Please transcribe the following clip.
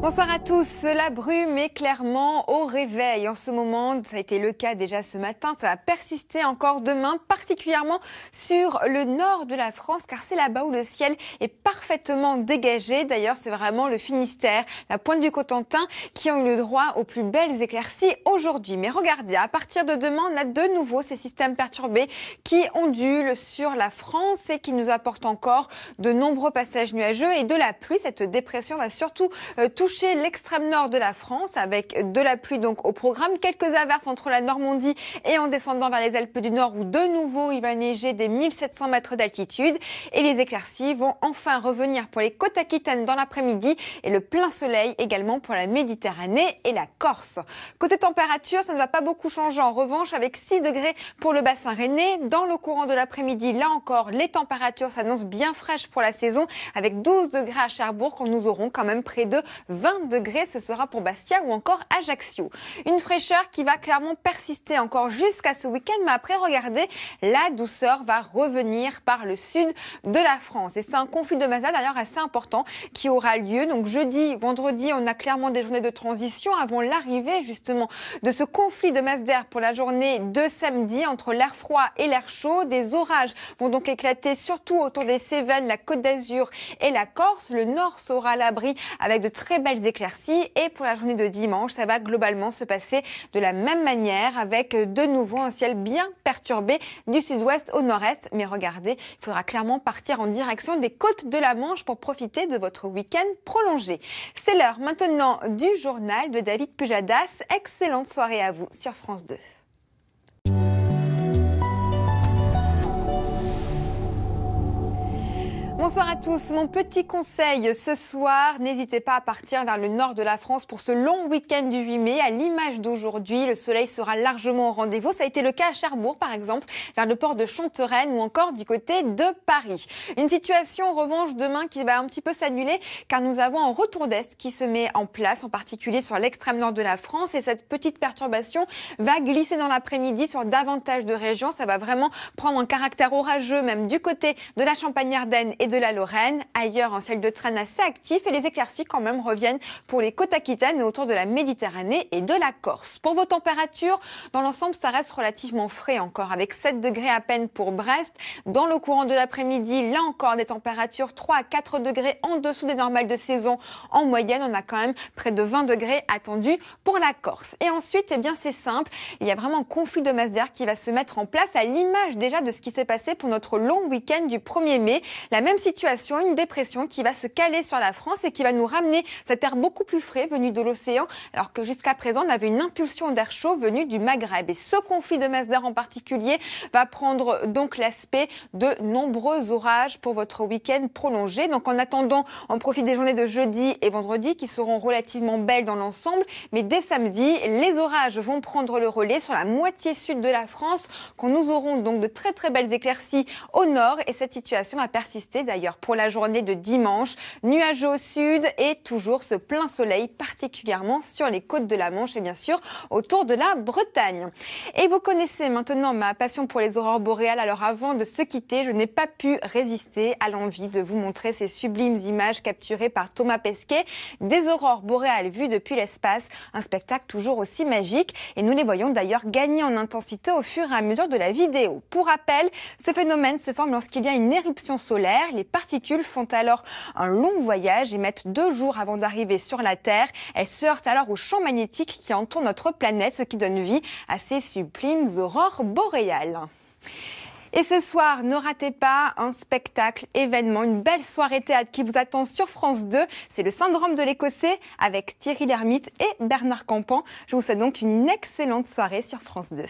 Bonsoir à tous. La brume est clairement au réveil en ce moment. Ça a été le cas déjà ce matin. Ça va persister encore demain, particulièrement sur le nord de la France, car c'est là-bas où le ciel est parfaitement dégagé. D'ailleurs, c'est vraiment le Finistère, la pointe du Cotentin, qui ont eu le droit aux plus belles éclaircies aujourd'hui. Mais regardez, à partir de demain, on a de nouveau ces systèmes perturbés qui ondulent sur la France et qui nous apportent encore de nombreux passages nuageux et de la pluie. Cette dépression va surtout toucher l'extrême nord de la France avec de la pluie donc au programme. Quelques averses entre la Normandie et en descendant vers les Alpes du Nord où de nouveau il va neiger des 1700 mètres d'altitude. Et les éclaircies vont enfin revenir pour les côtes aquitaines dans l'après-midi et le plein soleil également pour la Méditerranée et la Corse. Côté température, ça ne va pas beaucoup changer en revanche avec 6 degrés pour le bassin rennais. Dans le courant de l'après-midi, là encore, les températures s'annoncent bien fraîches pour la saison avec 12 degrés à Cherbourg quand nous aurons quand même près de 20 degrés, ce sera pour Bastia ou encore Ajaccio. Une fraîcheur qui va clairement persister encore jusqu'à ce week-end, mais après, regardez, la douceur va revenir par le sud de la France. Et c'est un conflit de masse d'air d'ailleurs assez important qui aura lieu. Donc jeudi, vendredi, on a clairement des journées de transition avant l'arrivée justement de ce conflit de masse d'air pour la journée de samedi entre l'air froid et l'air chaud. Des orages vont donc éclater surtout autour des Cévennes, la Côte d'Azur et la Corse. Le nord sera à l'abri avec de très belles éclaircies et pour la journée de dimanche, ça va globalement se passer de la même manière avec de nouveau un ciel bien perturbé du sud-ouest au nord-est. Mais regardez, il faudra clairement partir en direction des côtes de la Manche pour profiter de votre week-end prolongé. C'est l'heure maintenant du journal de David Pujadas. Excellente soirée à vous sur France 2. Bonsoir à tous. Mon petit conseil ce soir, n'hésitez pas à partir vers le nord de la France pour ce long week-end du 8 mai. À l'image d'aujourd'hui, le soleil sera largement au rendez-vous. Ça a été le cas à Cherbourg, par exemple, vers le port de Chantereine ou encore du côté de Paris. Une situation, en revanche, demain qui va un petit peu s'annuler car nous avons un retour d'est qui se met en place, en particulier sur l'extrême nord de la France. Et cette petite perturbation va glisser dans l'après-midi sur davantage de régions. Ça va vraiment prendre un caractère orageux, même du côté de la Champagne-Ardenne et de la Lorraine. Ailleurs, un ciel de traîne assez actif et les éclaircies quand même reviennent pour les côtes aquitaines et autour de la Méditerranée et de la Corse. Pour vos températures, dans l'ensemble, ça reste relativement frais encore avec 7 degrés à peine pour Brest. Dans le courant de l'après-midi, là encore, des températures 3 à 4 degrés en dessous des normales de saison. En moyenne, on a quand même près de 20 degrés attendus pour la Corse. Et ensuite, eh bien, c'est simple. Il y a vraiment un conflit de masse d'air qui va se mettre en place à l'image déjà de ce qui s'est passé pour notre long week-end du 1er mai. La même situation, une dépression qui va se caler sur la France et qui va nous ramener cet air beaucoup plus frais venu de l'océan, alors que jusqu'à présent, on avait une impulsion d'air chaud venu du Maghreb. Et ce conflit de masse d'air en particulier va prendre donc l'aspect de nombreux orages pour votre week-end prolongé. Donc en attendant, on profite des journées de jeudi et vendredi qui seront relativement belles dans l'ensemble. Mais dès samedi, les orages vont prendre le relais sur la moitié sud de la France, quand nous aurons donc de très très belles éclaircies au nord. Et cette situation va persister d'ailleurs pour la journée de dimanche, nuageux au sud et toujours ce plein soleil, particulièrement sur les côtes de la Manche et bien sûr autour de la Bretagne. Et vous connaissez maintenant ma passion pour les aurores boréales, alors avant de se quitter, je n'ai pas pu résister à l'envie de vous montrer ces sublimes images capturées par Thomas Pesquet, des aurores boréales vues depuis l'espace, un spectacle toujours aussi magique et nous les voyons d'ailleurs gagner en intensité au fur et à mesure de la vidéo. Pour rappel, ce phénomène se forme lorsqu'il y a une éruption solaire. Les particules font alors un long voyage et mettent 2 jours avant d'arriver sur la Terre. Elles se heurtent alors au champ magnétique qui entoure notre planète, ce qui donne vie à ces sublimes aurores boréales. Et ce soir, ne ratez pas un spectacle, événement, une belle soirée théâtre qui vous attend sur France 2. C'est le Syndrome de l'Écossais avec Thierry Lhermitte et Bernard Campan. Je vous souhaite donc une excellente soirée sur France 2.